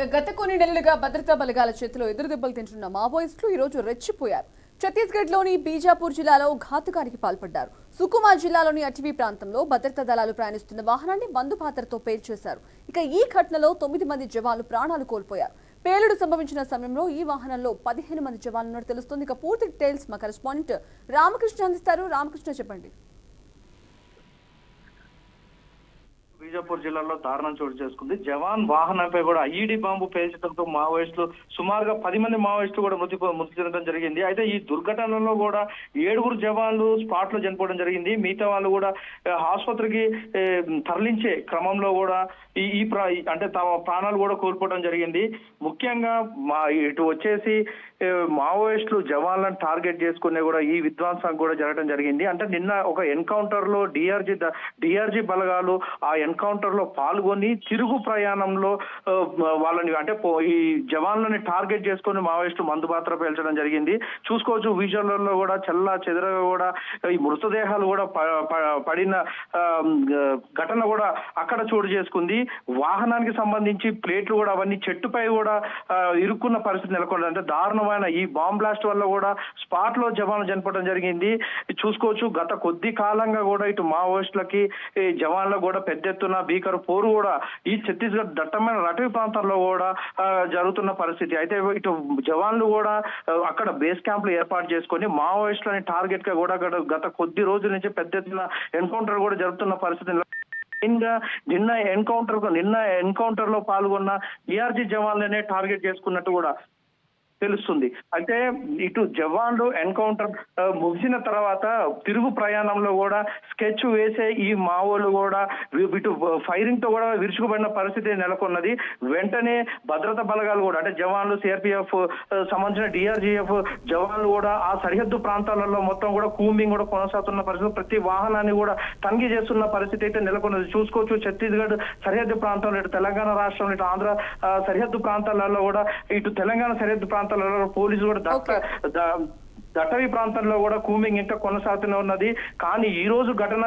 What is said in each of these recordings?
గత కొన్ని నెలలుగా భద్రతా బలగాల చేతిలో ఎదురుదెబ్బలు తింటున్న మావోయిస్టులు ఈ రోజు రెచ్చిపోయారు. ఛత్తీస్గఢ్లోని బీజాపూర్ జిల్లాలో ఘాతుకానికి పాల్పడ్డారు. సుకుమా జిల్లాలోని అటవీ ప్రాంతంలో భద్రతా దళాలు ప్రయాణిస్తున్న వాహనాన్ని మందుపాత్రతో పేల్చేశారు. ఇక ఈ ఘటనలో 9 మంది జవాన్లు ప్రాణాలు కోల్పోయారు. పేలుడు సంభవించిన సమయంలో ఈ వాహనంలో 15 మంది జవాన్లు ఉన్నట్టు తెలుస్తోంది. ఇక పూర్తి డీటెయిల్స్ మా కరెస్పాండెంట్ రామకృష్ణ అందిస్తారు. రామకృష్ణ, చెప్పండి. బీజాపూర్ జిల్లాలో దారుణం చోటు చేసుకుంది. జవాన్ వాహనంపై కూడా ఐఈడీ బాంబు పేల్చడంతో మావోయిస్టులు సుమారుగా 10 మంది మావోయిస్టులు కూడా మృతి చెందడం జరిగింది. అయితే ఈ దుర్ఘటనలో కూడా 7 జవాన్లు స్పాట్ లో చనిపోవడం జరిగింది. మిగతా వాళ్ళు కూడా ఆసుపత్రికి తరలించే క్రమంలో కూడా అంటే తమ ప్రాణాలు కూడా కోల్పోవడం జరిగింది. ముఖ్యంగా ఇటు వచ్చేసి మావోయిస్టులు జవాన్లను టార్గెట్ చేసుకునే కూడా ఈ విధ్వంసం కూడా జరగడం జరిగింది. అంటే నిన్న ఒక ఎన్కౌంటర్ లో డిఆర్జీ బలగాలు ఆ ఎన్కౌంటర్ లో పాల్గొని తిరుగు ప్రయాణంలో వాళ్ళని అంటే ఈ జవాన్లని టార్గెట్ చేసుకుని మావోయిస్టులు మందుపాత్ర పేల్చడం జరిగింది. చూసుకోవచ్చు విజువల్లో కూడా చెల్లా చెదరగా కూడా ఈ మృతదేహాలు కూడా పడిన ఘటన కూడా అక్కడ చోటు చేసుకుంది. వాహనానికి సంబంధించి ప్లేట్లు కూడా అవన్నీ చెట్టుపై కూడా ఇరుక్కున్న పరిస్థితి నెలకొంది. అంటే దారుణమైన ఈ బాంబ్ బ్లాస్ట్ వల్ల కూడా స్పాట్ లో జవాన్లు చనిపోవడం జరిగింది. చూసుకోవచ్చు గత కొద్ది కాలంగా కూడా ఇటు మావోయిస్టులకి జవాన్లకు కూడా పెద్ద ఎత్తున భీకర పోరు కూడా ఈ ఛత్తీస్గఢ్ దట్టమైన అటవీ ప్రాంతాల్లో కూడా జరుగుతున్న పరిస్థితి. అయితే ఇటు జవాన్లు కూడా అక్కడ బేస్ క్యాంపులు ఏర్పాటు చేసుకొని మావోయిస్టులని టార్గెట్ గా కూడా గత కొద్ది రోజుల నుంచి పెద్ద ఎత్తున ఎన్కౌంటర్ కూడా జరుగుతున్న పరిస్థితి. నిన్న ఎన్కౌంటర్ లో పాల్గొన్న డిఆర్జీ జవాన్లనే టార్గెట్ చేసుకున్నట్టు కూడా తెలుస్తుంది. అయితే ఇటు జవాన్లు ఎన్కౌంటర్ ముగిసిన తర్వాత తిరుగు ప్రయాణంలో కూడా స్కెచ్ వేసే ఈ మావోలు కూడా ఇటు ఫైరింగ్ తో కూడా విరుచుకుపడిన పరిస్థితి నెలకొన్నది. వెంటనే భద్రతా బలగాలు కూడా అంటే జవాన్లు సిఆర్పిఎఫ్ సంబంధించిన డిఆర్జీఎఫ్ జవాన్లు కూడా ఆ సరిహద్దు ప్రాంతాలలో మొత్తం కూడా కూంబింగ్ కూడా కొనసాగుతున్న పరిస్థితి. ప్రతి వాహనాన్ని కూడా తనిఖీ చేస్తున్న పరిస్థితి అయితే నెలకొన్నది. చూసుకోవచ్చు ఛత్తీస్గఢ్ సరిహద్దు ప్రాంతంలో ఇటు తెలంగాణ రాష్ట్రంలో ఇటు ఆంధ్ర సరిహద్దు ప్రాంతాలలో కూడా ఇటు తెలంగాణ సరిహద్దు ప్రాంతాలలో పోలీసులు కూడా అటవీ ప్రాంతంలో కూడా కూంబింగ్ ఇంకా కొనసాగుతూనే ఉన్నది. కానీ ఈ రోజు ఘటన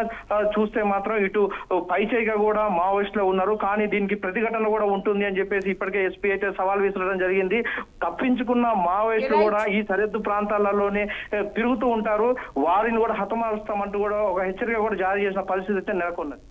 చూస్తే మాత్రం ఇటు పైచేయిగా కూడా మావోయిస్టులు ఉన్నారు. కానీ దీనికి ప్రతిఘటన కూడా ఉంటుంది అని చెప్పేసి ఇప్పటికే ఎస్పీ అయితే సవాల్ విసరడం జరిగింది. తప్పించుకున్న మావోయిస్టులు కూడా ఈ సరిహద్దు ప్రాంతాలలోనే తిరుగుతూ ఉంటారు. వారిని కూడా హతమారుస్తామంటూ కూడా ఒక హెచ్చరిక కూడా జారీ చేసిన పరిస్థితి అయితే నెలకొన్నది.